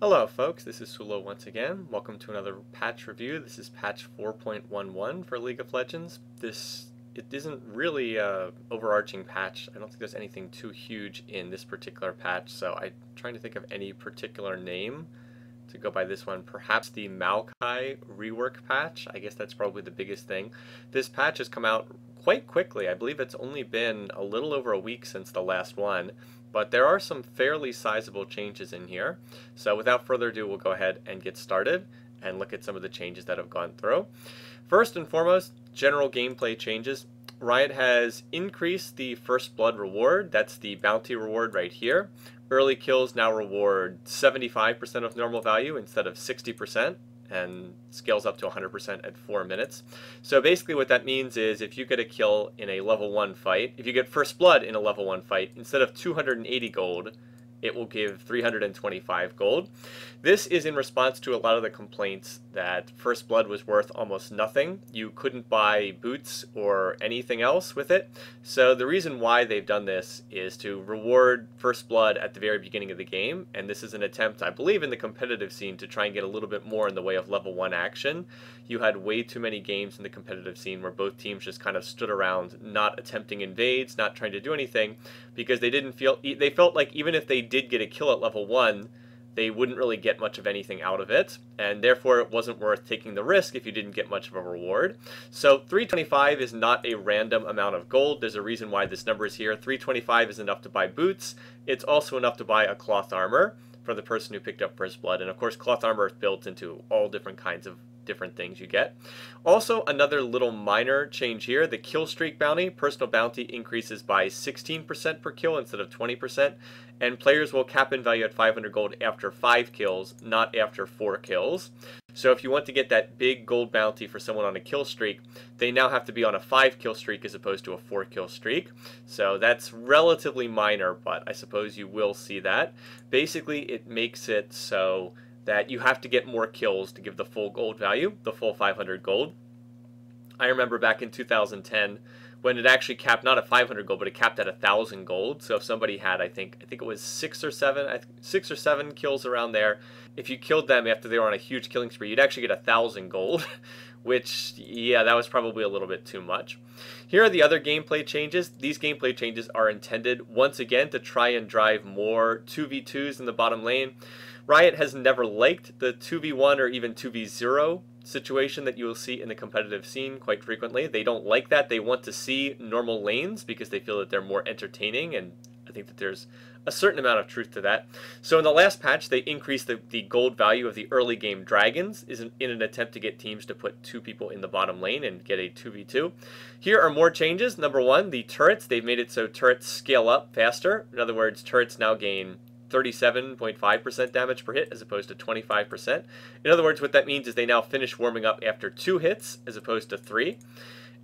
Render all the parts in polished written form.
Hello folks, this is Sullla once again. Welcome to another patch review. This is patch 4.11 for League of Legends. It isn't really a overarching patch. I don't think there's anything too huge in this particular patch, so I'm trying to think of any particular name to go by this one. Perhaps the Maokai Rework Patch. I guess that's probably the biggest thing. This patch has come out quite quickly. I believe it's only been a little over a week since the last one, but there are some fairly sizable changes in here. So without further ado, we'll go ahead and get started and look at some of the changes that have gone through. First and foremost, general gameplay changes. Riot has increased the First Blood reward. That's the bounty reward right here. Early kills now reward 75% of normal value instead of 60%, and scales up to 100% at 4 minutes. So basically what that means is if you get a kill in a level 1 fight, if you get First Blood in a level 1 fight, instead of 280 gold, it will give 325 gold. This is in response to a lot of the complaints that First Blood was worth almost nothing. You couldn't buy boots or anything else with it. So the reason why they've done this is to reward First Blood at the very beginning of the game, and this is an attempt, I believe, in the competitive scene to try and get a little bit more in the way of level 1 action. You had way too many games in the competitive scene where both teams just kind of stood around not attempting invades, not trying to do anything, because they felt like even if they did get a kill at level 1, they wouldn't really get much of anything out of it, and therefore it wasn't worth taking the risk if you didn't get much of a reward. So 325 is not a random amount of gold. There's a reason why this number is here. 325 is enough to buy boots. It's also enough to buy a cloth armor for the person who picked up First Blood, and of course cloth armor is built into all different kinds of different things you get. Also, another little minor change here, the kill streak bounty, personal bounty increases by 16% per kill instead of 20%, and players will cap in value at 500 gold after 5 kills, not after 4 kills. So if you want to get that big gold bounty for someone on a kill streak, they now have to be on a 5 kill streak as opposed to a 4 kill streak. So that's relatively minor, but I suppose you will see that. Basically, it makes it so that you have to get more kills to give the full gold value, the full 500 gold. I remember back in 2010 when it actually capped not at 500 gold, but it capped at 1,000 gold. So if somebody had, I think it was 6 or 7 kills around there, if you killed them after they were on a huge killing spree, you'd actually get 1,000 gold, which, yeah, that was probably a little bit too much. Here are the other gameplay changes. These gameplay changes are intended, once again, to try and drive more 2v2s in the bottom lane. Riot has never liked the 2v1 or even 2v0 situation that you will see in the competitive scene quite frequently. They don't like that. They want to see normal lanes because they feel that they're more entertaining, and I think that there's a certain amount of truth to that. So in the last patch, they increased the gold value of the early game dragons in an attempt to get teams to put 2 people in the bottom lane and get a 2v2. Here are more changes. Number 1, the turrets. They've made it so turrets scale up faster. In other words, turrets now gain 37.5% damage per hit as opposed to 25%. In other words, what that means is they now finish warming up after 2 hits as opposed to 3.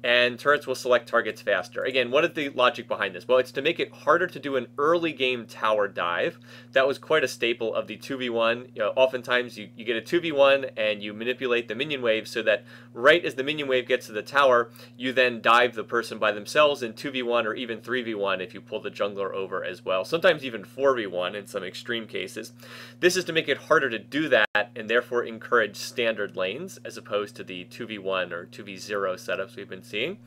And turrets will select targets faster. Again, what is the logic behind this? Well, it's to make it harder to do an early game tower dive. That was quite a staple of the 2v1. You know, oftentimes you get a 2v1 and you manipulate the minion wave so that right as the minion wave gets to the tower, you then dive the person by themselves in 2v1 or even 3v1 if you pull the jungler over as well. Sometimes even 4v1 in some extreme cases. This is to make it harder to do that and therefore encourage standard lanes as opposed to the 2v1 or 2v0 setups we've been seeing.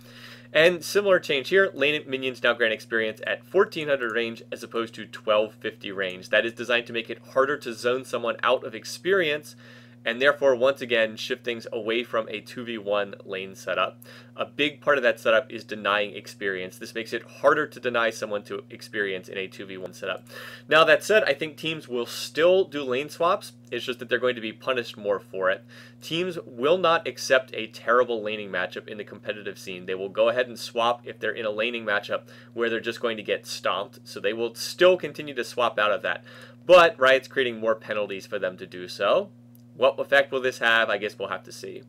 And similar change here, lane minions now grant experience at 1400 range as opposed to 1250 range. That is designed to make it harder to zone someone out of experience, and therefore once again shift things away from a 2v1 lane setup. A big part of that setup is denying experience. This makes it harder to deny someone to experience in a 2v1 setup. Now that said, I think teams will still do lane swaps. It's just that they're going to be punished more for it. Teams will not accept a terrible laning matchup in the competitive scene. They will go ahead and swap if they're in a laning matchup where they're just going to get stomped. So they will still continue to swap out of that. But Riot's creating more penalties for them to do so. What effect will this have? I guess we'll have to see.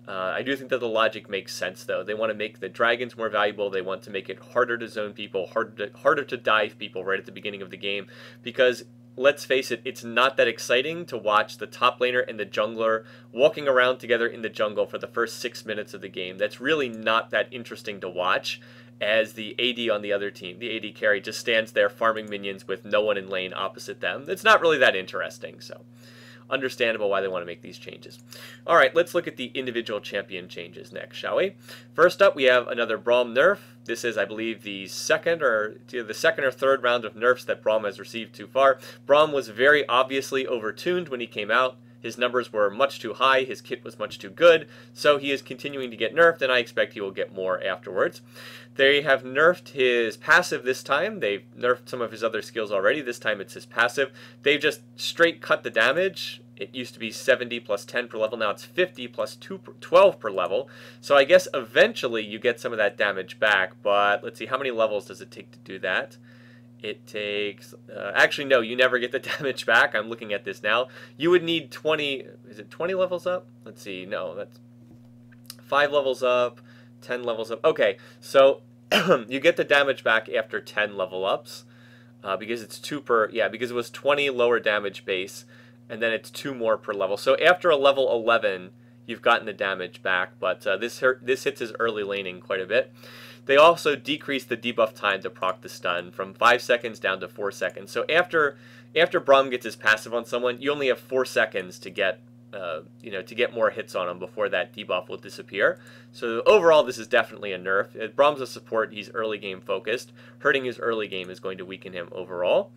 I do think that the logic makes sense, though. They want to make the dragons more valuable. They want to make it harder to zone people, harder to dive people right at the beginning of the game. Because, let's face it, it's not that exciting to watch the top laner and the jungler walking around together in the jungle for the first 6 minutes of the game. That's really not that interesting to watch, as the AD on the other team, the AD carry, just stands there farming minions with no one in lane opposite them. It's not really that interesting, so understandable why they want to make these changes. All right, let's look at the individual champion changes next, shall we? First up, we have another Braum nerf. This is, I believe, the second or third round of nerfs that Braum has received too far. Braum was very obviously overtuned when he came out. His numbers were much too high, his kit was much too good, so he is continuing to get nerfed, and I expect he will get more afterwards. They have nerfed his passive this time. They've nerfed some of his other skills already. This time it's his passive. They've just straight cut the damage. It used to be 70 plus 10 per level. Now it's 50 plus 12 per level. So I guess eventually you get some of that damage back, but let's see, how many levels does it take to do that? It takes, actually no, you never get the damage back. I'm looking at this now. You would need 20, is it 20 levels up? Let's see, no, that's 5 levels up, 10 levels up. Okay, so you get the damage back after 10 level ups, because it's 2 per, yeah, because it was 20 lower damage base, and then it's 2 more per level. So after a level 11, you've gotten the damage back, but this hits his early laning quite a bit. They also decreased the debuff time to proc the stun from 5 seconds down to 4 seconds. So after Braum gets his passive on someone, you only have 4 seconds to get to get more hits on him before that debuff will disappear. So overall, this is definitely a nerf. Braum's a support. He's early game focused. Hurting his early game is going to weaken him overall.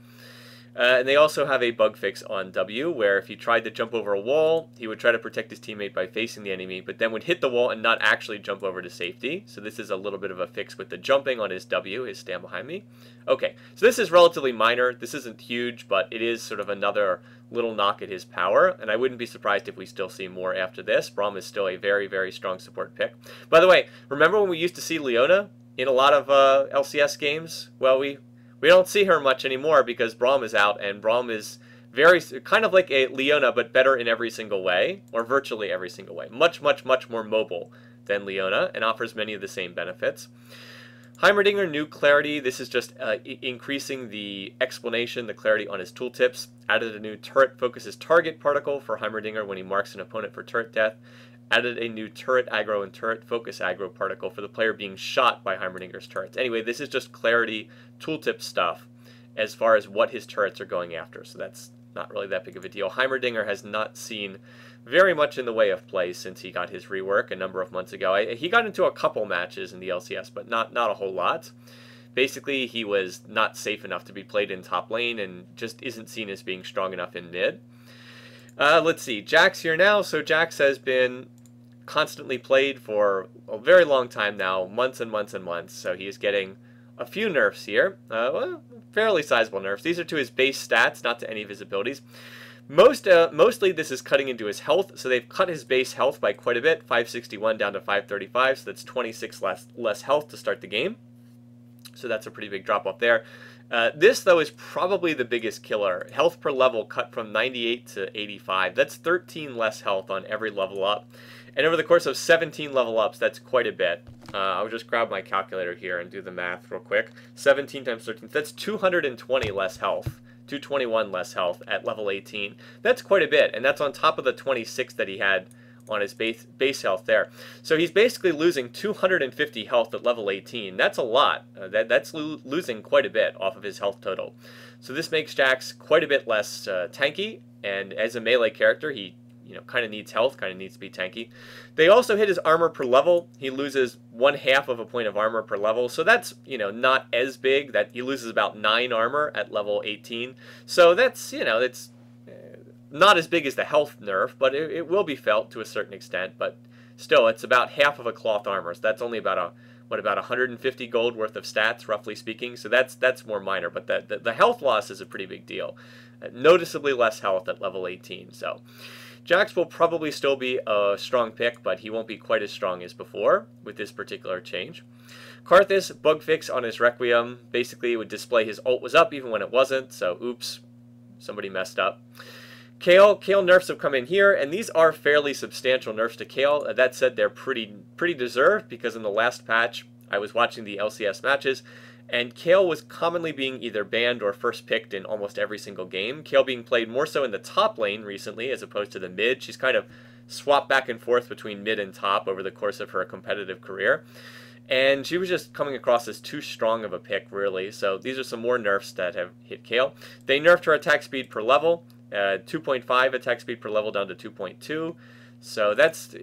And they also have a bug fix on W, where if he tried to jump over a wall, he would try to protect his teammate by facing the enemy, but then would hit the wall and not actually jump over to safety. So this is a little bit of a fix with the jumping on his W, his stand behind me. Okay, so this is relatively minor. This isn't huge, but it is sort of another little knock at his power, and I wouldn't be surprised if we still see more after this. Braum is still a very, very strong support pick. By the way, remember when we used to see Leona in a lot of LCS games? Well, we don't see her much anymore because Braum is out, and Braum is very kind of like a Leona, but better in every single way, or virtually every single way. Much, much, much more mobile than Leona, and offers many of the same benefits. Heimerdinger, new clarity. This is just increasing the explanation, the clarity on his tooltips. Added a new turret focuses target particle for Heimerdinger when he marks an opponent for turret death. Added a new turret aggro and turret focus aggro particle for the player being shot by Heimerdinger's turrets. Anyway, this is just clarity tooltip stuff as far as what his turrets are going after, so that's not really that big of a deal. Heimerdinger has not seen very much in the way of play since he got his rework a number of months ago. He got into a couple matches in the LCS, but not a whole lot. Basically, he was not safe enough to be played in top lane and just isn't seen as being strong enough in mid. Let's see, Jax here now. So Jax has been constantly played for a very long time now, months and months and months, so he is getting a few nerfs here, well, fairly sizable nerfs. These are to his base stats, not to any of his abilities. Mostly this is cutting into his health, so they've cut his base health by quite a bit, 561 down to 535, so that's 26 less health to start the game. So that's a pretty big drop off there. This, though, is probably the biggest killer. Health per level cut from 98 to 85. That's 13 less health on every level up. And over the course of 17 level ups, that's quite a bit. I'll just grab my calculator here and do the math real quick. 17 times 13, that's 220 less health. 221 less health at level 18. That's quite a bit, and that's on top of the 26 that he had on his base health there. So he's basically losing 250 health at level 18. That's a lot. That's losing quite a bit off of his health total. So this makes Jax quite a bit less tanky, and as a melee character, he kind of needs health, kind of needs to be tanky. They also hit his armor per level. He loses 1/2 of a point of armor per level, so that's, not as big. That he loses about 9 armor at level 18. So that's, it's not as big as the health nerf, but it will be felt to a certain extent. But still, it's about half of a cloth armor. So that's only about about 150 gold worth of stats, roughly speaking. So that's more minor, but the health loss is a pretty big deal. Noticeably less health at level 18. So Jax will probably still be a strong pick, but he won't be quite as strong as before with this particular change. Karthus, bug fix on his Requiem. Basically, it would display his ult was up even when it wasn't, so oops, somebody messed up. Kayle nerfs have come in here, and these are fairly substantial nerfs to Kayle. That said, they're pretty deserved, because in the last patch, I was watching the LCS matches, and Kayle was commonly being either banned or first picked in almost every single game. Kayle being played more so in the top lane recently as opposed to the mid. She's kind of swapped back and forth between mid and top over the course of her competitive career. And she was just coming across as too strong of a pick, really. So these are some more nerfs that have hit Kayle. They nerfed her attack speed per level. 2.5 attack speed per level down to 2.2. So that's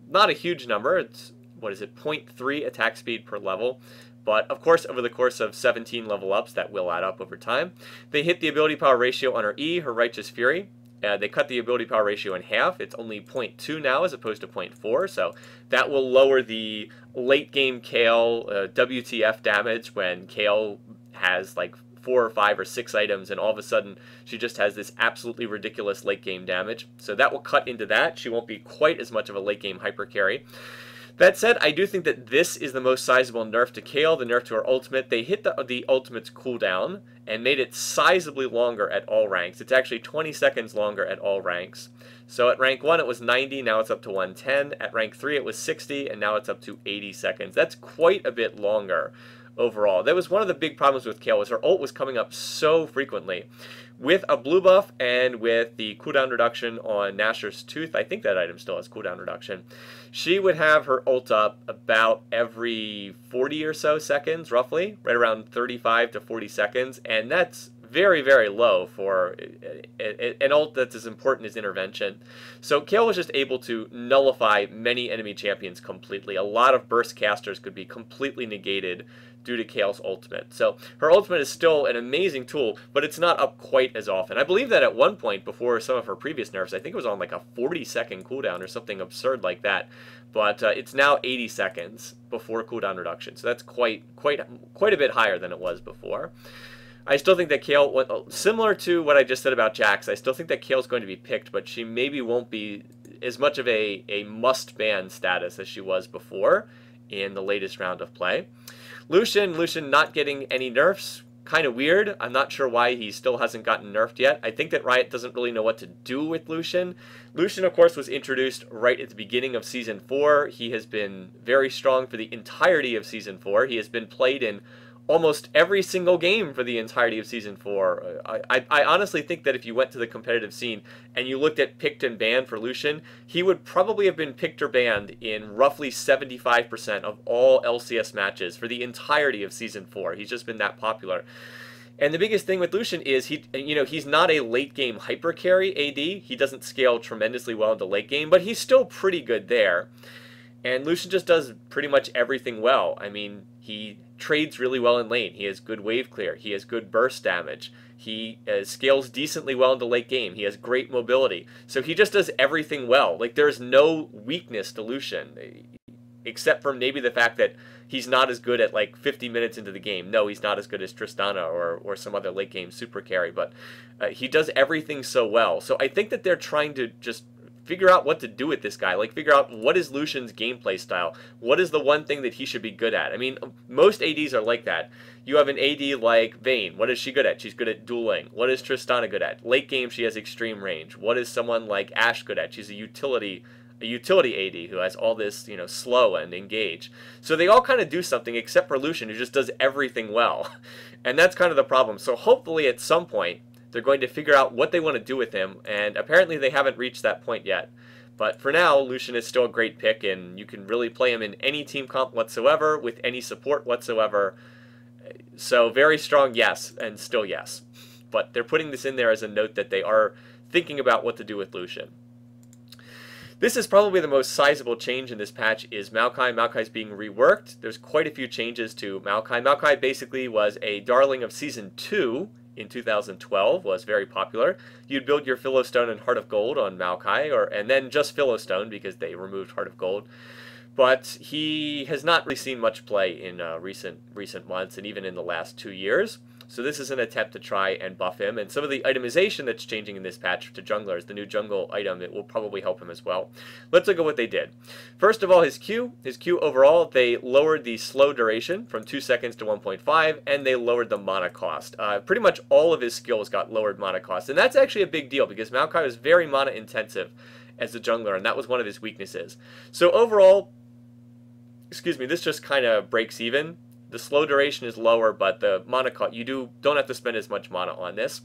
not a huge number. It's, what is it, 0.3 attack speed per level. But of course, over the course of 17 level ups, that will add up over time. They hit the ability power ratio on her E, her Righteous Fury. They cut the ability power ratio in half. It's only 0.2 now as opposed to 0.4. So that will lower the late game Kayle WTF damage when Kayle has like 4 or 5 or 6 items and all of a sudden she just has this absolutely ridiculous late game damage. So that will cut into that. She won't be quite as much of a late game hyper carry. That said, I do think that this is the most sizable nerf to Kayle, the nerf to her ultimate. They hit the ultimate's cooldown and made it sizably longer at all ranks. It's actually 20 seconds longer at all ranks. So at rank 1 it was 90, now it's up to 110. At rank 3 it was 60, and now it's up to 80 seconds. That's quite a bit longer overall. That was one of the big problems with Kayle, was her ult was coming up so frequently. With a blue buff and with the cooldown reduction on Nashor's Tooth, I think that item still has cooldown reduction, she would have her ult up about every 40 or so seconds, roughly, right around 35 to 40 seconds, and that's very, very low for an ult that's as important as intervention. So Kayle was just able to nullify many enemy champions completely. A lot of burst casters could be completely negated due to Kayle's ultimate. So her ultimate is still an amazing tool, but it's not up quite as often. I believe that at one point, before some of her previous nerfs, I think it was on like a 40-second cooldown or something absurd like that. But it's now 80 seconds before cooldown reduction. So that's quite a bit higher than it was before. I still think that Kayle, similar to what I just said about Jax, I still think that Kayle's going to be picked, but she maybe won't be as much of a must-ban status as she was before in the latest round of play. Lucian not getting any nerfs, kind of weird. I'm not sure why he still hasn't gotten nerfed yet. I think that Riot doesn't really know what to do with Lucian. Lucian, of course, was introduced right at the beginning of Season 4. He has been very strong for the entirety of Season 4. He has been played in almost every single game for the entirety of Season 4. I honestly think that if you went to the competitive scene and you looked at picked and banned for Lucian, he would probably have been picked or banned in roughly 75% of all LCS matches for the entirety of Season 4. He's just been that popular. And the biggest thing with Lucian is he's not a late game hyper carry AD. He doesn't scale tremendously well into late game, but he's still pretty good there. And Lucian just does pretty much everything well. I mean, he trades really well in lane. He has good wave clear. He has good burst damage. He scales decently well into late game. He has great mobility. So he just does everything well. Like, there's no weakness to Lucian, except for maybe the fact that he's not as good at like 50 minutes into the game. No, he's not as good as Tristana or some other late game super carry, but he does everything so well. So I think that they're trying to just figure out what to do with this guy. Like, figure out what is Lucian's gameplay style. What is the one thing that he should be good at? I mean, most ADs are like that. You have an AD like Vayne. What is she good at? She's good at dueling. What is Tristana good at? Late game, she has extreme range. What is someone like Ashe good at? She's a utility AD who has all this, slow and engage. So they all kind of do something, except for Lucian, who just does everything well. And that's kind of the problem. So hopefully at some point, they're going to figure out what they want to do with him, and apparently they haven't reached that point yet. But for now, Lucian is still a great pick, and you can really play him in any team comp whatsoever, with any support whatsoever. So very strong yes, and still yes. But they're putting this in there as a note that they are thinking about what to do with Lucian. This is probably the most sizable change in this patch is Maokai. Maokai's being reworked. There's quite a few changes to Maokai. Maokai basically was a darling of Season 2, in 2012, was very popular. You'd build your Philostone and Heart of Gold on Maokai, and then just Philostone because they removed Heart of Gold. But he has not really seen much play in recent months, and even in the last 2 years. So this is an attempt to try and buff him, and some of the itemization that's changing in this patch to junglers, the new jungle item, it will probably help him as well. Let's look at what they did. First of all, his Q overall, they lowered the slow duration from 2 seconds to 1.5, and they lowered the mana cost. Pretty much all of his skills got lowered mana cost, and that's actually a big deal because Maokai was very mana intensive as a jungler, and that was one of his weaknesses. So overall, this just kind of breaks even. The slow duration is lower, but the mana cost, you don't have to spend as much mana on this.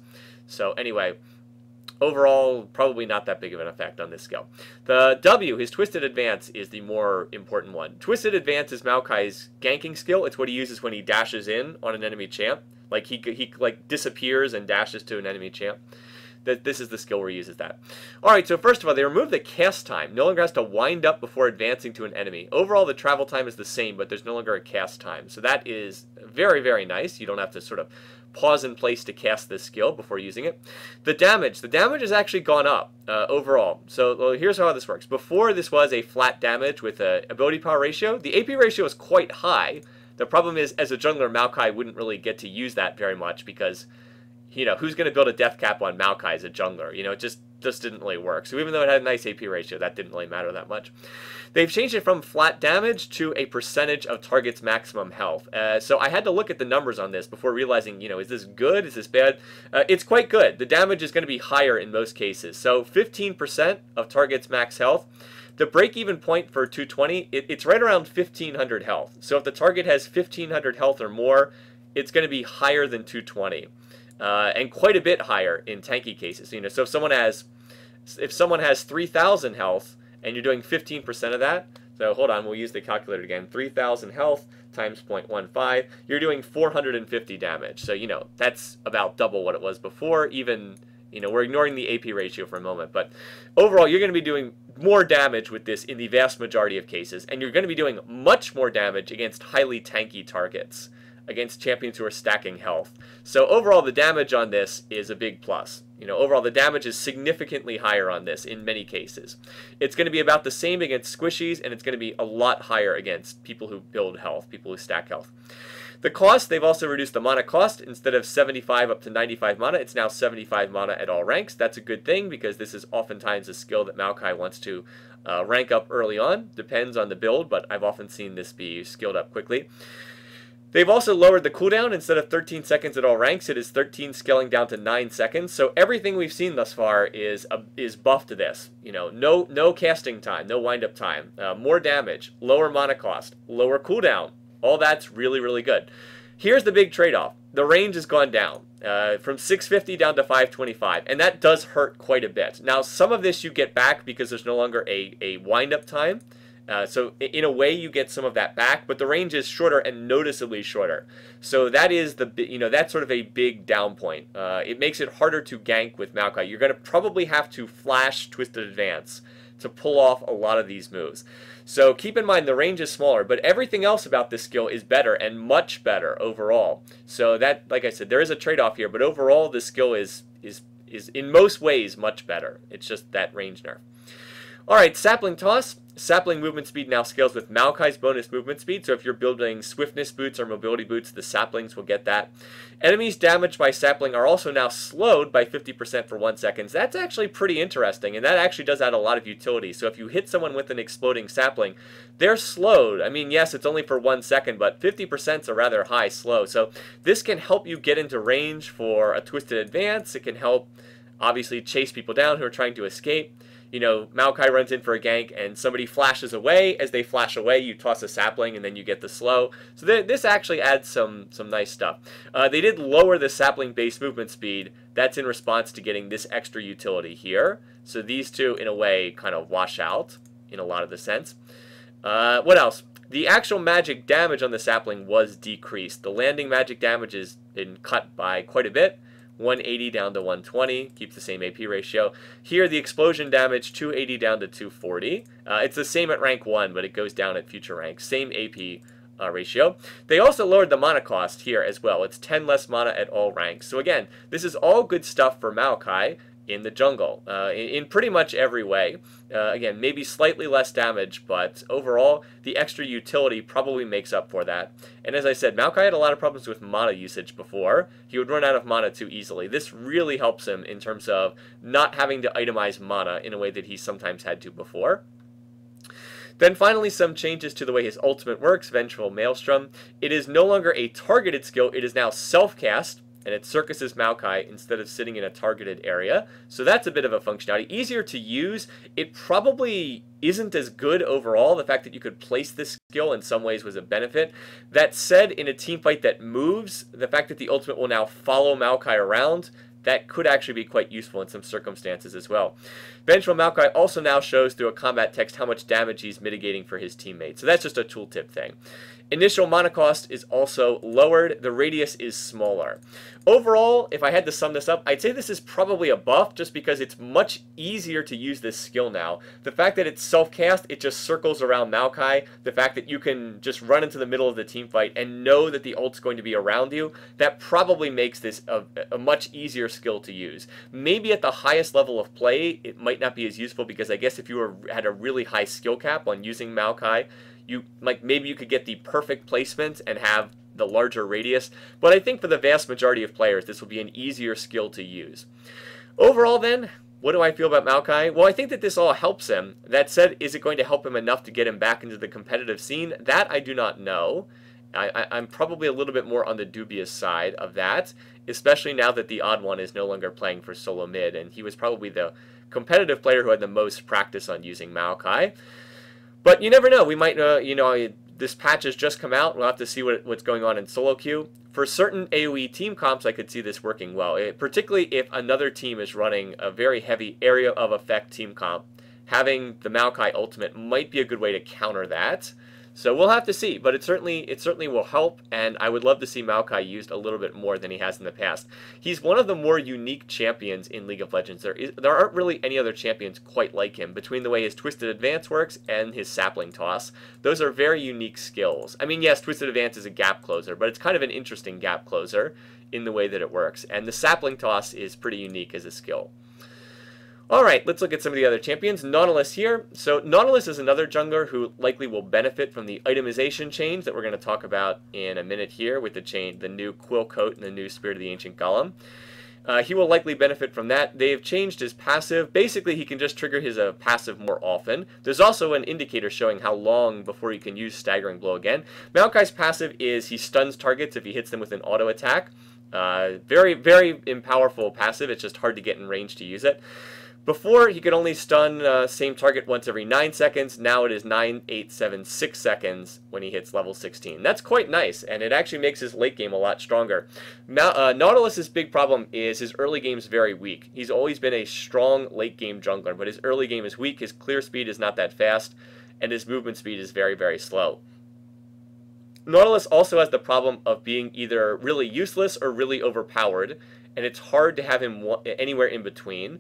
So anyway, overall, probably not that big of an effect on this skill. The W, his Twisted Advance, is the more important one. Twisted Advance is Maokai's ganking skill. It's what he uses when he dashes in on an enemy champ. Like he like disappears and dashes to an enemy champ. this is the skill where he uses that. Alright, so first of all, they removed the cast time. No longer has to wind up before advancing to an enemy. Overall, the travel time is the same, but there's no longer a cast time. So that is very, very nice. You don't have to sort of pause in place to cast this skill before using it. The damage has actually gone up overall. So here's how this works. Before, this was a flat damage with a ability power ratio. The AP ratio is quite high. The problem is, as a jungler, Maokai wouldn't really get to use that very much because, you know, who's going to build a death cap on Maokai as a jungler? You know, it just didn't really work. So even though it had a nice AP ratio, that didn't really matter that much. They've changed it from flat damage to a percentage of target's maximum health. So I had to look at the numbers on this before realizing, you know, is this good? Is this bad? It's quite good. The damage is going to be higher in most cases. So 15% of target's max health. The break-even point for 220, it's right around 1,500 health. So if the target has 1,500 health or more, it's going to be higher than 220. And quite a bit higher in tanky cases. You know, so if someone has 3,000 health and you're doing 15% of that, so hold on, we'll use the calculator again. 3,000 health times 0.15, you're doing 450 damage. So, you know, that's about double what it was before. Even, you know, we're ignoring the AP ratio for a moment, but overall, you're going to be doing more damage with this in the vast majority of cases, and you're going to be doing much more damage against highly tanky targets, against champions who are stacking health. So overall, the damage on this is a big plus. You know, overall, the damage is significantly higher on this in many cases. It's going to be about the same against squishies, and it's going to be a lot higher against people who build health, people who stack health. The cost, they've also reduced the mana cost. Instead of 75 up to 95 mana, it's now 75 mana at all ranks. That's a good thing because this is oftentimes a skill that Maokai wants to rank up early on. Depends on the build, but I've often seen this be skilled up quickly. They've also lowered the cooldown. Instead of 13 seconds at all ranks, it is 13 scaling down to 9 seconds. So everything we've seen thus far is buff to this. You know, no casting time, no wind-up time, more damage, lower mana cost, lower cooldown. All that's really, really good. Here's the big trade-off. The range has gone down from 650 down to 525, and that does hurt quite a bit. Now, some of this you get back because there's no longer a wind-up time. So in a way, you get some of that back, but the range is shorter and noticeably shorter. So that is that's sort of a big down point. It makes it harder to gank with Maokai. You're going to probably have to flash Twisted Advance to pull off a lot of these moves. So keep in mind the range is smaller, but everything else about this skill is better and much better overall. So that, like I said, there is a trade-off here, but overall this skill is in most ways much better. It's just that range nerf. Alright, Sapling Toss. Sapling movement speed now scales with Maokai's bonus movement speed, so if you're building swiftness boots or mobility boots, the saplings will get that. Enemies damaged by sapling are also now slowed by 50% for 1 second. That's actually pretty interesting, and that actually does add a lot of utility. So if you hit someone with an exploding sapling, they're slowed. I mean, yes, it's only for 1 second, but 50% is a rather high slow. So this can help you get into range for a Twisted Advance. It can help, obviously, chase people down who are trying to escape. You know, Maokai runs in for a gank and somebody flashes away. As they flash away, you toss a sapling and then you get the slow. So this actually adds some nice stuff. They did lower the sapling base movement speed. That's in response to getting this extra utility here. So these two, in a way, kind of wash out in a lot of the sense. What else? The actual magic damage on the sapling was decreased. The landing magic damage has been cut by quite a bit. 180 down to 120, keeps the same AP ratio. Here, the explosion damage, 280 down to 240. It's the same at rank 1, but it goes down at future ranks. Same AP ratio. They also lowered the mana cost here as well. It's 10 less mana at all ranks. So again, this is all good stuff for Maokai in the jungle, in pretty much every way. Again, maybe slightly less damage, but overall, the extra utility probably makes up for that. And as I said, Maokai had a lot of problems with mana usage before. He would run out of mana too easily. This really helps him in terms of not having to itemize mana in a way that he sometimes had to before. Then finally, some changes to the way his ultimate works, Vengeful Maelstrom. It is no longer a targeted skill, it is now self-cast, and it circuses Maokai instead of sitting in a targeted area. So that's a bit of a functionality. Easier to use. It probably isn't as good overall. The fact that you could place this skill in some ways was a benefit. That said, in a team fight that moves, the fact that the ultimate will now follow Maokai around, that could actually be quite useful in some circumstances as well. Vengeful Maokai also now shows through a combat text how much damage he's mitigating for his teammates. So that's just a tooltip thing. Initial mana cost is also lowered. The radius is smaller. Overall, if I had to sum this up, I'd say this is probably a buff just because it's much easier to use this skill now. The fact that it's self-cast, it just circles around Maokai. The fact that you can just run into the middle of the team fight and know that the ult's going to be around you, that probably makes this a much easier skill to use. Maybe at the highest level of play, it might not be as useful because I guess if you had a really high skill cap on using Maokai, maybe you could get the perfect placement and have the larger radius, but I think for the vast majority of players, this will be an easier skill to use. Overall then, what do I feel about Maokai? Well, I think that this all helps him. That said, is it going to help him enough to get him back into the competitive scene? That I do not know. I'm probably a little bit more on the dubious side of that, especially now that the Odd One is no longer playing for solo mid, and he was probably the competitive player who had the most practice on using Maokai. But you never know. We might, this patch has just come out. We'll have to see what's going on in solo queue. For certain AoE team comps, I could see this working well, particularly if another team is running a very heavy area of effect team comp. Having the Maokai ultimate might be a good way to counter that. So we'll have to see, but it certainly will help, and I would love to see Maokai used a little bit more than he has in the past. He's one of the more unique champions in League of Legends. There aren't really any other champions quite like him, between the way his Twisted Advance works and his Sapling Toss. Those are very unique skills. I mean, yes, Twisted Advance is a gap closer, but it's kind of an interesting gap closer in the way that it works, and the Sapling Toss is pretty unique as a skill. Alright, let's look at some of the other champions. Nautilus here. So Nautilus is another jungler who likely will benefit from the itemization change that we're going to talk about in a minute here with the new Quill Coat and the new Spirit of the Ancient Golem. He will likely benefit from that. They've changed his passive. Basically, he can just trigger his passive more often. There's also an indicator showing how long before he can use Staggering Blow again. Maokai's passive is he stuns targets if he hits them with an auto attack. Very, very powerful passive. It's just hard to get in range to use it. Before, he could only stun same target once every 9 seconds. Now it is 9, 8, 7, 6 seconds when he hits level 16. That's quite nice, and it actually makes his late game a lot stronger. Nautilus's big problem is his early game is very weak. He's always been a strong late game jungler, but his early game is weak, his clear speed is not that fast, and his movement speed is very, very slow. Nautilus also has the problem of being either really useless or really overpowered, and it's hard to have him anywhere in between.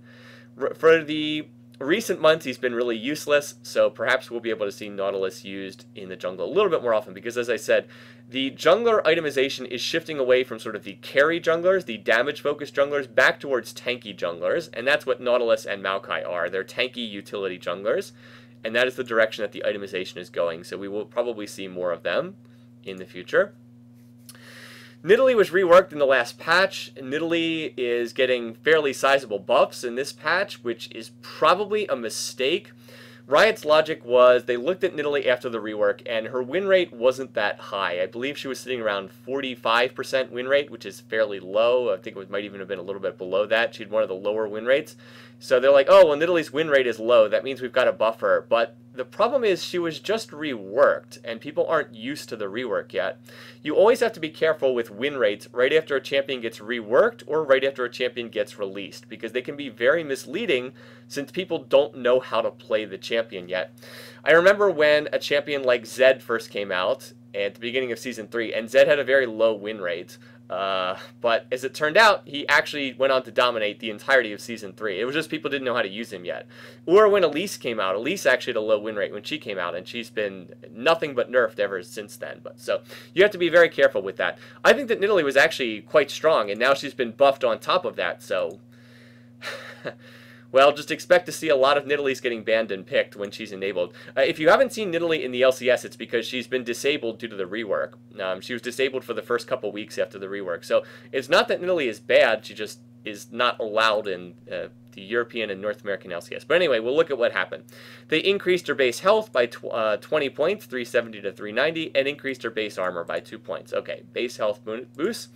For the recent months, he's been really useless, so perhaps we'll be able to see Nautilus used in the jungle a little bit more often, because as I said, the jungler itemization is shifting away from sort of the carry junglers, the damage-focused junglers, back towards tanky junglers, and that's what Nautilus and Maokai are. They're tanky utility junglers, and that is the direction that the itemization is going, so we will probably see more of them in the future. Nidalee was reworked in the last patch. Nidalee is getting fairly sizable buffs in this patch, which is probably a mistake. Riot's logic was they looked at Nidalee after the rework, and her win rate wasn't that high. I believe she was sitting around 45% win rate, which is fairly low. I think it might even have been a little bit below that. She had one of the lower win rates. So they're like, oh, well, Nidalee's win rate is low. That means we've got to buff her. But the problem is she was just reworked, and people aren't used to the rework yet. You always have to be careful with win rates right after a champion gets reworked or right after a champion gets released, because they can be very misleading since people don't know how to play the champion yet. I remember when a champion like Zed first came out at the beginning of Season 3, and Zed had a very low win rate. But as it turned out, he actually went on to dominate the entirety of Season 3. It was just people didn't know how to use him yet. Or when Elise came out, Elise actually had a low win rate when she came out, and she's been nothing but nerfed ever since then. So you have to be very careful with that. I think that Nidalee was actually quite strong, and now she's been buffed on top of that, so... Well, just expect to see a lot of Nidalees getting banned and picked when she's enabled. If you haven't seen Nidalee in the LCS, it's because she's been disabled due to the rework. She was disabled for the first couple weeks after the rework. So it's not that Nidalee is bad, she just is not allowed in the European and North American LCS. But anyway, we'll look at what happened. They increased her base health by 20 points, 370 to 390, and increased her base armor by 2 points. Okay, base health boost.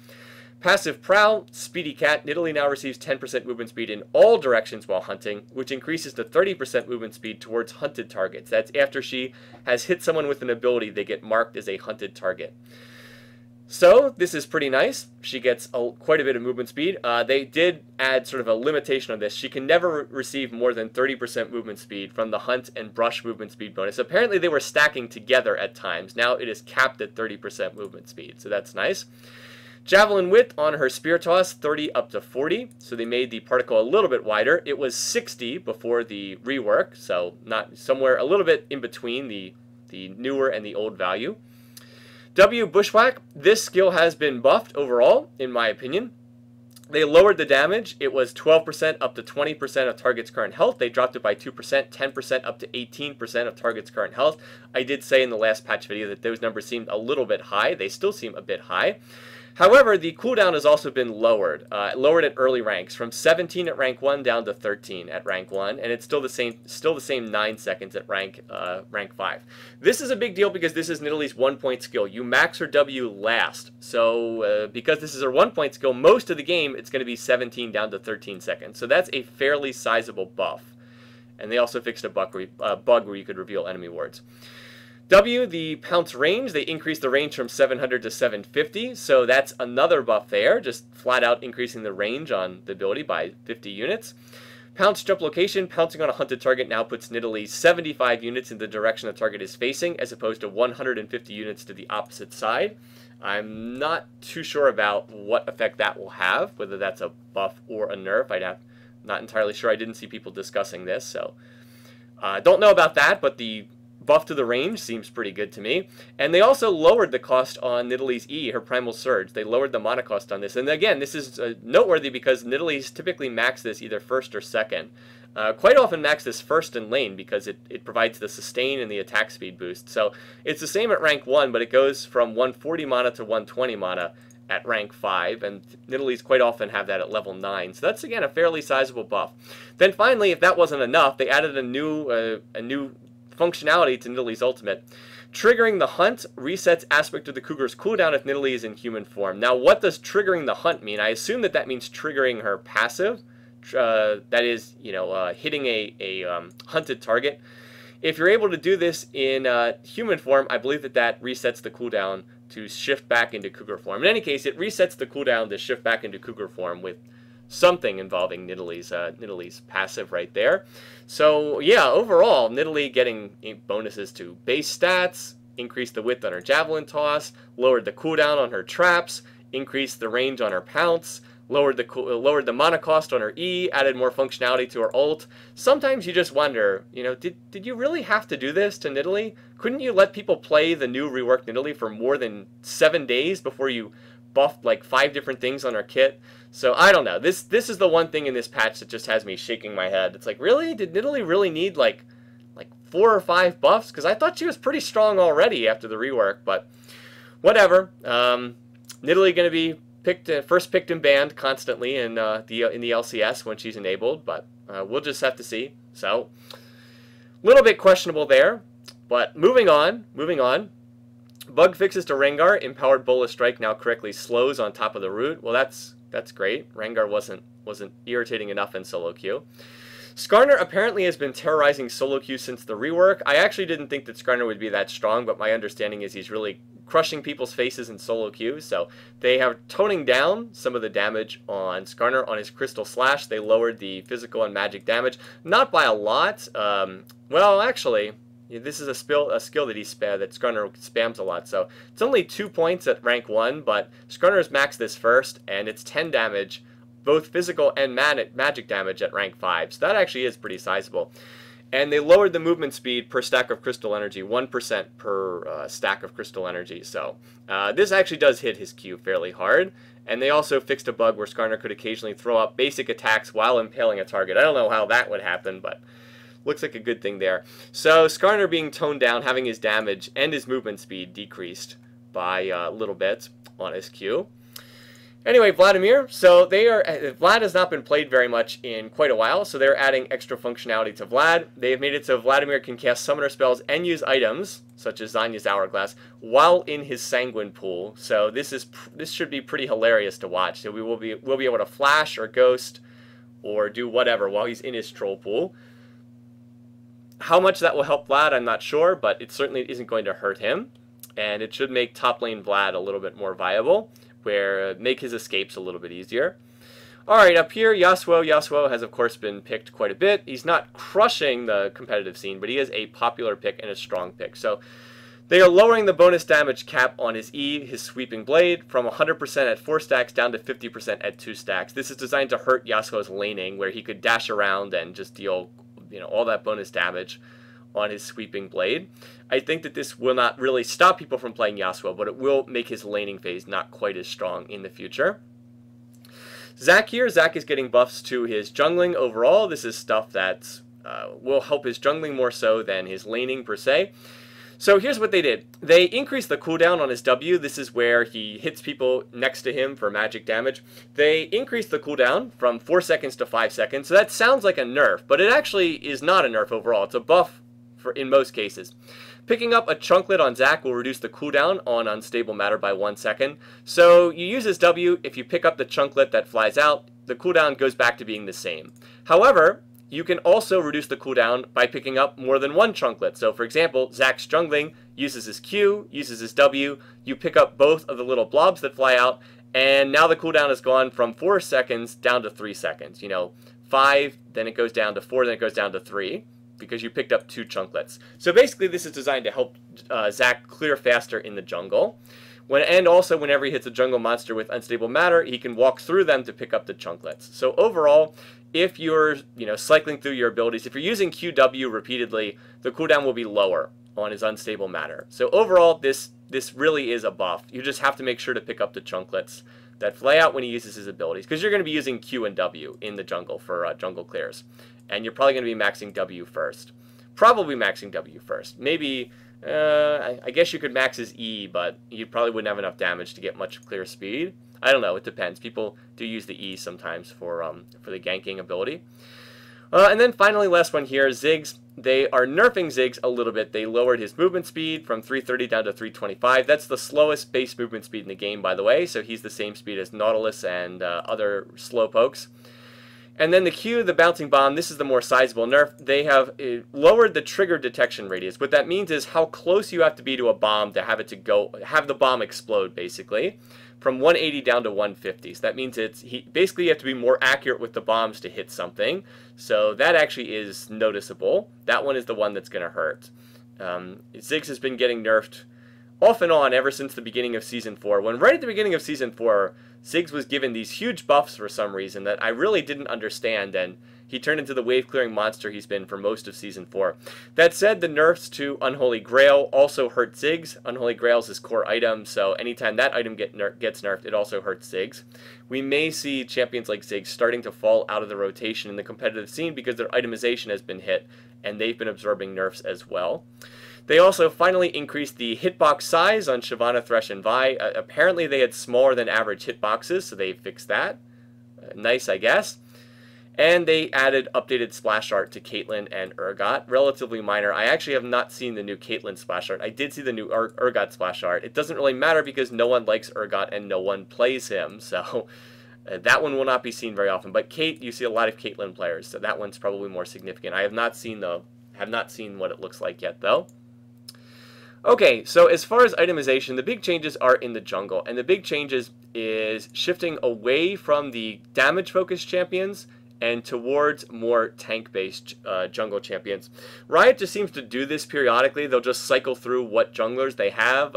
Passive Prowl, Speedy Cat. Nidalee now receives 10% movement speed in all directions while hunting, which increases to 30% movement speed towards hunted targets. That's after she has hit someone with an ability, they get marked as a hunted target. So this is pretty nice. She gets quite a bit of movement speed. They did add sort of a limitation on this. She can never receive more than 30% movement speed from the hunt and brush movement speed bonus. Apparently they were stacking together at times. Now it is capped at 30% movement speed, so that's nice. Javelin width on her spear toss, 30 up to 40. So they made the particle a little bit wider. It was 60 before the rework, so not somewhere a little bit in between the newer and the old value. W Bushwhack, this skill has been buffed overall, in my opinion. They lowered the damage. It was 12% up to 20% of target's current health. They dropped it by 2%, 10% up to 18% of target's current health. I did say in the last patch video that those numbers seemed a little bit high. They still seem a bit high. However, the cooldown has also been lowered. Lowered at early ranks, from 17 at rank 1 down to 13 at rank 1, and it's still the same 9 seconds at rank 5. This is a big deal because this is Nidalee's 1-point skill. You max her W last. So because this is her 1-point skill, most of the game it's going to be 17 down to 13 seconds. So that's a fairly sizable buff. And they also fixed a bug where you could reveal enemy wards. W, the pounce range, they increased the range from 700 to 750, so that's another buff there, just flat out increasing the range on the ability by 50 units. Pounce jump location, pouncing on a hunted target now puts Nidalee 75 units in the direction the target is facing, as opposed to 150 units to the opposite side. I'm not too sure about what effect that will have, whether that's a buff or a nerf. Not entirely sure. I didn't see people discussing this, so don't know about that, but the buff to the range seems pretty good to me. And they also lowered the cost on Nidalee's E, her Primal Surge. They lowered the mana cost on this. And again, this is noteworthy because Nidalee's typically max this either first or second. Quite often max this first in lane because it provides the sustain and the attack speed boost. So it's the same at rank 1, but it goes from 140 mana to 120 mana at rank 5, and Nidalee's quite often have that at level 9. So that's, again, a fairly sizable buff. Then finally, if that wasn't enough, they added a new functionality to Nidalee's ultimate. Triggering the hunt resets aspect of the Cougar's cooldown if Nidalee is in human form. Now, what does triggering the hunt mean? I assume that means triggering her passive. That is, hitting a hunted target. If you're able to do this in human form, I believe that resets the cooldown to shift back into Cougar form. In any case, it resets the cooldown to shift back into Cougar form with something involving Nidalee's passive right there. So yeah, overall, Nidalee getting bonuses to base stats, increased the width on her javelin toss, lowered the cooldown on her traps, increased the range on her pounce, lowered the mana cost on her E, added more functionality to her ult. Sometimes you just wonder, did you really have to do this to Nidalee? Couldn't you let people play the new reworked Nidalee for more than 7 days before you buffed like 5 different things on her kit? So I don't know. This is the one thing in this patch that just has me shaking my head. It's like, really? Did Nidalee really need like 4 or 5 buffs? Because I thought she was pretty strong already after the rework, but whatever. Nidalee going to be first picked and banned constantly in the LCS when she's enabled, but we'll just have to see. So a little bit questionable there, but moving on. Bug fixes to Rengar, empowered Bola Strike now correctly slows on top of the root. Well, that's great. Rengar wasn't irritating enough in solo queue. Skarner apparently has been terrorizing solo queue since the rework. I actually didn't think that Skarner would be that strong, but my understanding is he's really crushing people's faces in solo queue. So they are toning down some of the damage on Skarner on his Crystal Slash. They lowered the physical and magic damage, not by a lot. Well, actually, this is a skill that that Skarner spams a lot. So it's only 2 points at rank 1, but Skarner's maxed this first, and it's 10 damage, both physical and magic damage at rank 5. So that actually is pretty sizable. And they lowered the movement speed per stack of crystal energy, 1% per stack of crystal energy. So this actually does hit his Q fairly hard. And they also fixed a bug where Skarner could occasionally throw up basic attacks while impaling a target. I don't know how that would happen, but looks like a good thing there. So Skarner being toned down, having his damage and his movement speed decreased by a little bit on his Q. Anyway, Vladimir. So Vlad has not been played very much in quite a while, so they're adding extra functionality to Vlad. They have made it so Vladimir can cast summoner spells and use items, such as Zanya's Hourglass, while in his Sanguine pool. So this should be pretty hilarious to watch. So we'll be able to flash or ghost or do whatever while he's in his troll pool. How much that will help Vlad, I'm not sure, but it certainly isn't going to hurt him. and it should make top lane Vlad a little bit more viable, where make his escapes a little bit easier. Alright, up here, Yasuo. Yasuo has, of course, been picked quite a bit. He's not crushing the competitive scene, but he is a popular pick and a strong pick. So they are lowering the bonus damage cap on his E, his Sweeping Blade, from 100% at 4 stacks down to 50% at 2 stacks. This is designed to hurt Yasuo's laning, where he could dash around and just deal, all that bonus damage on his Sweeping Blade. I think that this will not really stop people from playing Yasuo, but it will make his laning phase not quite as strong in the future. Zac here. Zac is getting buffs to his jungling overall. This is stuff that will help his jungling more so than his laning per se. So here's what they did. They increased the cooldown on his W. This is where he hits people next to him for magic damage. They increased the cooldown from 4 seconds to 5 seconds. So that sounds like a nerf, but it actually is not a nerf overall. It's a buff in most cases. Picking up a Chunklet on Zac will reduce the cooldown on Unstable Matter by 1 second. So you use his W, if you pick up the Chunklet that flies out, the cooldown goes back to being the same. However, you can also reduce the cooldown by picking up more than one Chunklet. So for example, Zac's jungling uses his Q, uses his W, you pick up both of the little blobs that fly out, and now the cooldown has gone from 4 seconds down to 3 seconds. 5, then it goes down to 4, then it goes down to 3. Because you picked up 2 Chunklets. So basically this is designed to help Zac clear faster in the jungle. And also whenever he hits a jungle monster with Unstable Matter, he can walk through them to pick up the Chunklets. So overall, if you're cycling through your abilities, if you're using QW repeatedly, the cooldown will be lower on his Unstable Matter. So overall, this really is a buff. You just have to make sure to pick up the Chunklets that fly out when he uses his abilities, because you're going to be using Q and W in the jungle for jungle clears. And you're probably going to be maxing W first. Probably maxing W first. Maybe, I guess you could max his E, but you probably wouldn't have enough damage to get much clear speed. I don't know, it depends. People do use the E sometimes for the ganking ability. And then finally, last one here, Ziggs. They are nerfing Ziggs a little bit. They lowered his movement speed from 330 down to 325. That's the slowest base movement speed in the game, by the way, so he's the same speed as Nautilus and other slowpokes. And then the Q, the Bouncing Bomb, this is the more sizable nerf. They have lowered the trigger detection radius. What that means is how close you have to be to a bomb to have the bomb explode, basically, from 180 down to 150. So that means basically you have to be more accurate with the bombs to hit something. So that actually is noticeable. That one is the one that's going to hurt. Ziggs has been getting nerfed off and on ever since the beginning of Season 4. When right at the beginning of Season 4, Ziggs was given these huge buffs for some reason that I really didn't understand, and he turned into the wave-clearing monster he's been for most of Season 4. That said, the nerfs to Unholy Grail also hurt Ziggs. Unholy Grail is his core item, so anytime that item gets nerfed, it also hurts Ziggs. We may see champions like Ziggs starting to fall out of the rotation in the competitive scene because their itemization has been hit, and they've been absorbing nerfs as well. They also finally increased the hitbox size on Shyvana, Thresh, and Vi. Apparently they had smaller than average hitboxes, so they fixed that. Nice, I guess. And they added updated splash art to Caitlyn and Urgot. Relatively minor. I actually have not seen the new Caitlyn splash art. I did see the new Urgot splash art. It doesn't really matter because no one likes Urgot and no one plays him, so that one will not be seen very often. But Kate, you see a lot of Caitlyn players, so that one's probably more significant. I have not seen what it looks like yet, though. Okay, so as far as itemization, the big changes are in the jungle, and the big changes is shifting away from the damage-focused champions and towards more tank-based jungle champions. Riot just seems to do this periodically. They'll just cycle through what junglers they have.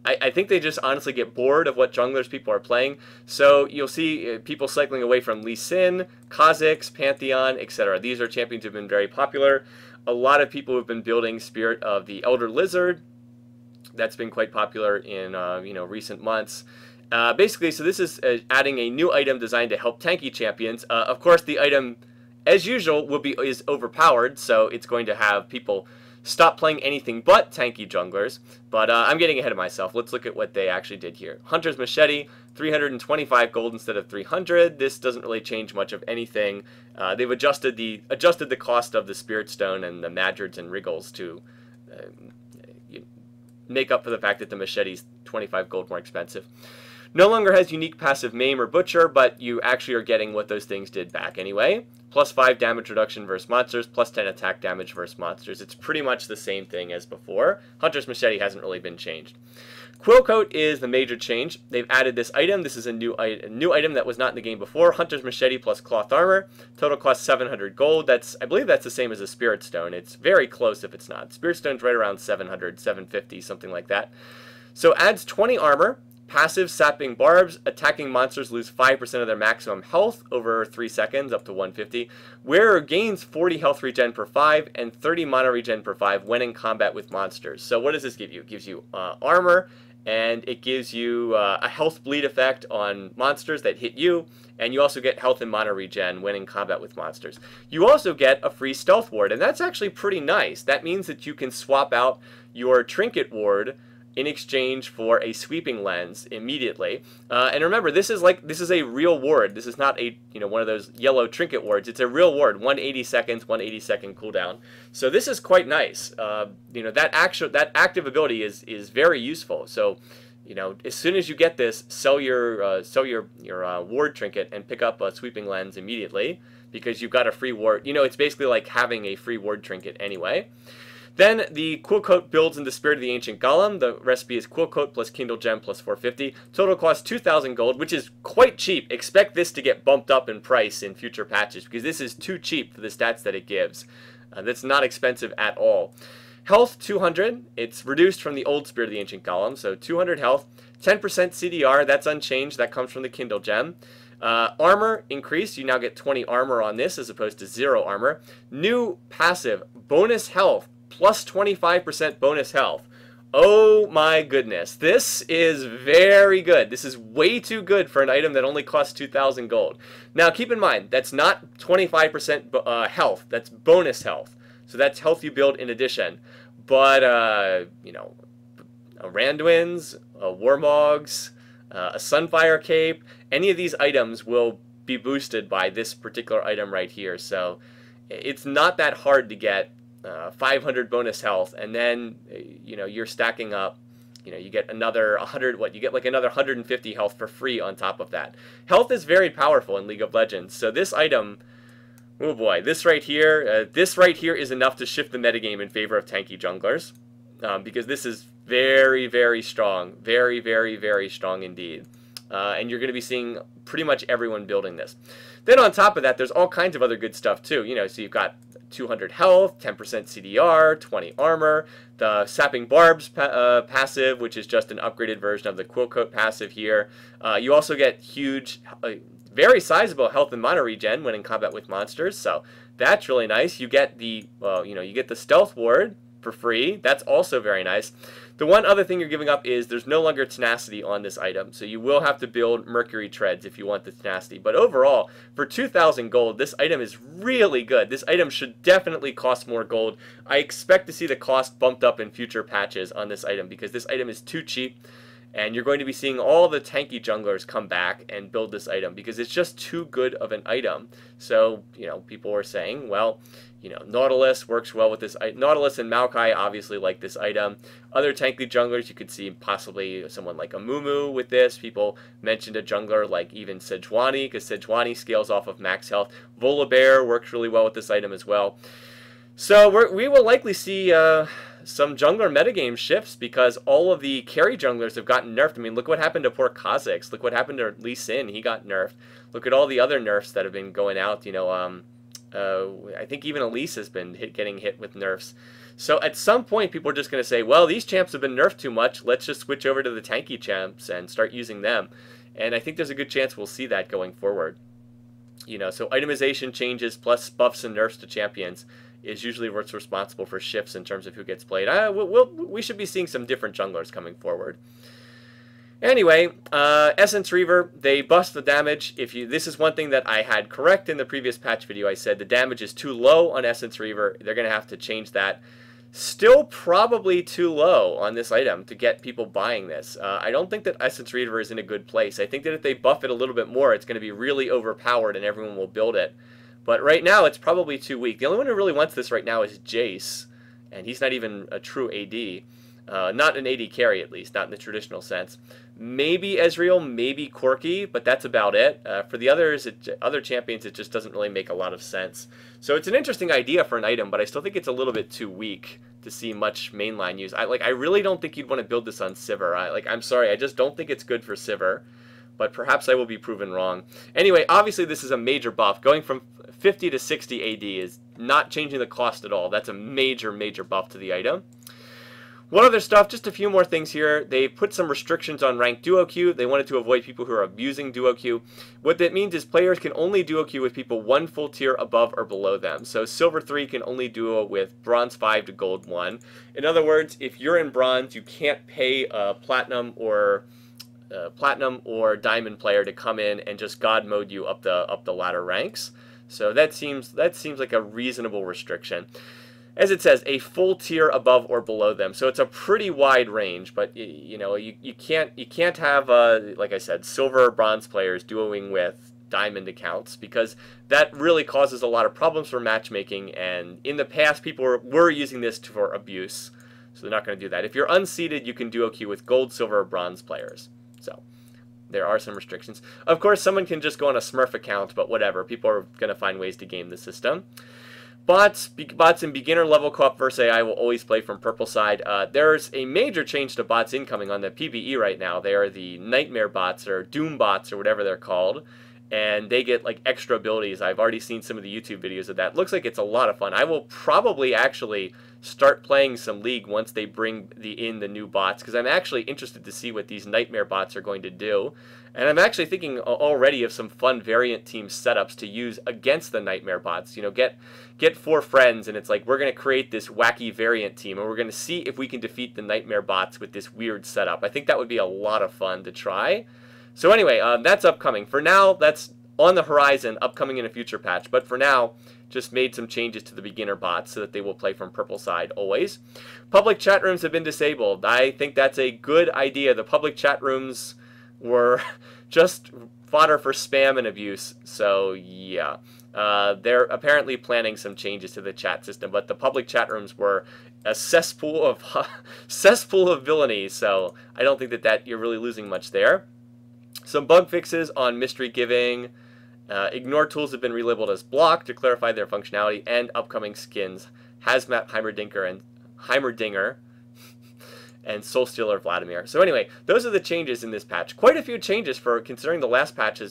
I think they just honestly get bored of what junglers people are playing. So you'll see people cycling away from Lee Sin, Kha'Zix, Pantheon, etc. These are champions who have been very popular. A lot of people have been building Spirit of the Elder Lizard. That's been quite popular in recent months. Basically, so this is adding a new item designed to help tanky champions. Of course, the item, as usual, is overpowered, so it's going to have people stop playing anything but tanky junglers. But I'm getting ahead of myself. Let's look at what they actually did here. Hunter's Machete, 325 gold instead of 300. This doesn't really change much of anything. They've adjusted the cost of the Spirit Stone and the Madrids and Wriggles to make up for the fact that the Machete's 25 gold more expensive. No longer has unique passive Maim or Butcher, but you actually are getting what those things did back anyway. Plus 5 damage reduction versus monsters, plus 10 attack damage versus monsters. It's pretty much the same thing as before. Hunter's Machete hasn't really been changed. Quill Coat is the major change. They've added this item. This is a new item that was not in the game before. Hunter's Machete plus Cloth Armor. Total cost 700 gold. I believe that's the same as a Spirit Stone. It's very close if it's not. Spirit Stone's right around 700, 750, something like that. So adds 20 armor. Passive Sapping Barbs. Attacking monsters lose 5% of their maximum health over 3 seconds, up to 150. Wearer gains 40 health regen per 5 and 30 mana regen per 5 when in combat with monsters. So what does this give you? It gives you armor, and it gives you a health bleed effect on monsters that hit you, and you also get health and mana regen when in combat with monsters. You also get a free stealth ward, and that's actually pretty nice. That means that you can swap out your trinket ward in exchange for a sweeping lens immediately. And remember, this is a real ward. This is not a one of those yellow trinket wards. It's a real ward, 180 seconds, 180 second cooldown. So this is quite nice. That active ability is very useful. So as soon as you get this, sell your ward trinket and pick up a sweeping lens immediately, because you've got a free ward. It's basically like having a free ward trinket anyway. Then the Quill Coat builds into Spirit of the Ancient Golem. The recipe is Quill Coat plus Kindle Gem plus 450. Total cost 2,000 gold, which is quite cheap. Expect this to get bumped up in price in future patches, because this is too cheap for the stats that it gives. That's not expensive at all. Health 200. It's reduced from the old Spirit of the Ancient Golem, so 200 health. 10% CDR, that's unchanged. That comes from the Kindle Gem. Armor increased. You now get 20 armor on this as opposed to 0 armor. New passive, bonus health. Plus 25% bonus health. Oh my goodness. This is very good. This is way too good for an item that only costs 2,000 gold. Now keep in mind, that's not 25% health. That's bonus health. So that's health you build in addition. But, a Randuin's, a Warmogs, a Sunfire Cape, any of these items will be boosted by this particular item right here. So it's not that hard to get 500 bonus health, and then you're stacking up. You get another 100. You get like another 150 health for free on top of that. Health is very powerful in League of Legends. So this item, oh boy, this right here is enough to shift the metagame in favor of tanky junglers, because this is very, very strong, very, very, very strong indeed. And you're going to be seeing pretty much everyone building this. Then on top of that, there's all kinds of other good stuff too. So you've got 200 health, 10% CDR, 20 armor, the Sapping Barbs passive, which is just an upgraded version of the Quill Coat passive here. You also get huge, very sizable health and mana regen when in combat with monsters, so that's really nice. You get the, you get the Stealth Ward for free. That's also very nice. The one other thing you're giving up is there's no longer tenacity on this item, so you will have to build Mercury Treads if you want the tenacity. But overall, for 2,000 gold, this item is really good. This item should definitely cost more gold. I expect to see the cost bumped up in future patches on this item, because this item is too cheap, and you're going to be seeing all the tanky junglers come back and build this item, because it's just too good of an item. So, people are saying, well, Nautilus works well with this item. Nautilus and Maokai obviously like this item. Other tanky junglers, you could see possibly someone like a Mumu with this. People mentioned a jungler like even Sejuani, because Sejuani scales off of max health. Volibear works really well with this item as well. So we will likely see some jungler metagame shifts, because all of the carry junglers have gotten nerfed. I mean, look what happened to poor Kha'Zix. Look what happened to Lee Sin. He got nerfed. Look at all the other nerfs that have been going out. I think even Elise has been getting hit with nerfs. So at some point, people are just going to say, well, these champs have been nerfed too much. Let's just switch over to the tanky champs and start using them. And I think there's a good chance we'll see that going forward. So itemization changes plus buffs and nerfs to champions is usually what's responsible for shifts in terms of who gets played. We should be seeing some different junglers coming forward. Anyway, Essence Reaver, they buff the damage. This is one thing that I had correct in the previous patch video. I said the damage is too low on Essence Reaver. They're going to have to change that. Still probably too low on this item to get people buying this. I don't think that Essence Reaver is in a good place. I think that if they buff it a little bit more, it's going to be really overpowered and everyone will build it. But right now, it's probably too weak. The only one who really wants this right now is Jace, and he's not even a true AD. Not an AD carry, at least, not in the traditional sense. Maybe Ezreal, maybe Corki, but that's about it. For the others, other champions, it just doesn't really make a lot of sense. So it's an interesting idea for an item, but I still think it's a little bit too weak to see much mainline use. I really don't think you'd want to build this on Sivir. I'm sorry, I just don't think it's good for Sivir, but perhaps I will be proven wrong. Anyway, obviously this is a major buff. Going from 50 to 60 AD is not changing the cost at all. That's a major, major buff to the item. One other stuff, just a few more things here. They put some restrictions on ranked duo queue. They wanted to avoid people who are abusing duo queue. What that means is players can only duo queue with people one full tier above or below them. So Silver 3 can only duo with Bronze 5 to Gold 1. In other words, if you're in Bronze, you can't pay a Platinum or Diamond player to come in and just God mode you up the ladder ranks. So that seems like a reasonable restriction. As it says, a full tier above or below them. So it's a pretty wide range, but you can't have like I said, silver or bronze players duoing with diamond accounts, because that really causes a lot of problems for matchmaking, and in the past people were using this for abuse. So they're not going to do that. If you're unseeded, you can duo queue with gold, silver, or bronze players. So there are some restrictions. Of course, someone can just go on a Smurf account, but whatever. People are going to find ways to game the system. Bots in beginner level co-op versus AI will always play from purple side. There's a major change to bots incoming on the PvE right now. They are the Nightmare bots, or Doom bots, or whatever they're called. And they get like extra abilities. I've already seen some of the YouTube videos of that. Looks like it's a lot of fun. I will probably actually start playing some League once they bring in the new bots, because I'm actually interested to see what these Nightmare bots are going to do. And I'm actually thinking already of some fun variant team setups to use against the Nightmare bots. You know, get 4 friends, and it's like, we're going to create this wacky variant team, and we're going to see if we can defeat the Nightmare bots with this weird setup. I think that would be a lot of fun to try. So anyway, that's upcoming. For now, that's on the horizon, upcoming in a future patch. But for now, just made some changes to the beginner bots so that they will play from purple side always. Public chat rooms have been disabled. I think that's a good idea. The public chat rooms were just fodder for spam and abuse. So yeah, they're apparently planning some changes to the chat system, but the public chat rooms were a cesspool of villainy. So I don't think that you're really losing much there. Some bug fixes on mystery giving. Ignore tools have been relabeled as block to clarify their functionality, and upcoming skins Hazmat Heimerdinger and Soul Stealer Vladimir. So anyway, those are the changes in this patch. Quite a few changes for considering the last patch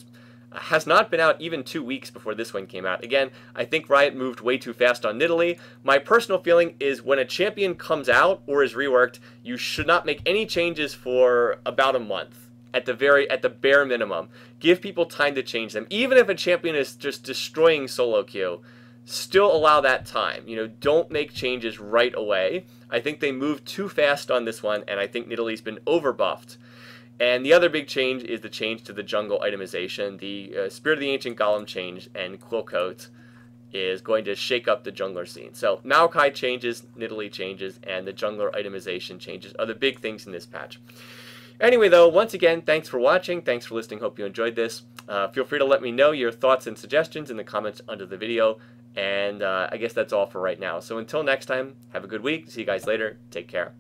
has not been out even 2 weeks before this one came out. Again, I think Riot moved way too fast on Nidalee. My personal feeling is when a champion comes out or is reworked, you should not make any changes for about a month. At the bare minimum, give people time to change them. Even if a champion is just destroying solo queue, still allow that time. You know, don't make changes right away. I think they moved too fast on this one, and I think Nidalee's been overbuffed. And the other big change is the change to the jungle itemization. The Spirit of the Ancient Golem change and Quillcoat is going to shake up the jungler scene. So Maokai changes, Nidalee changes, and the jungler itemization changes are the big things in this patch. Anyway, though, once again, thanks for watching. Thanks for listening. Hope you enjoyed this. Feel free to let me know your thoughts and suggestions in the comments under the video. And I guess that's all for right now. So until next time, have a good week. See you guys later. Take care.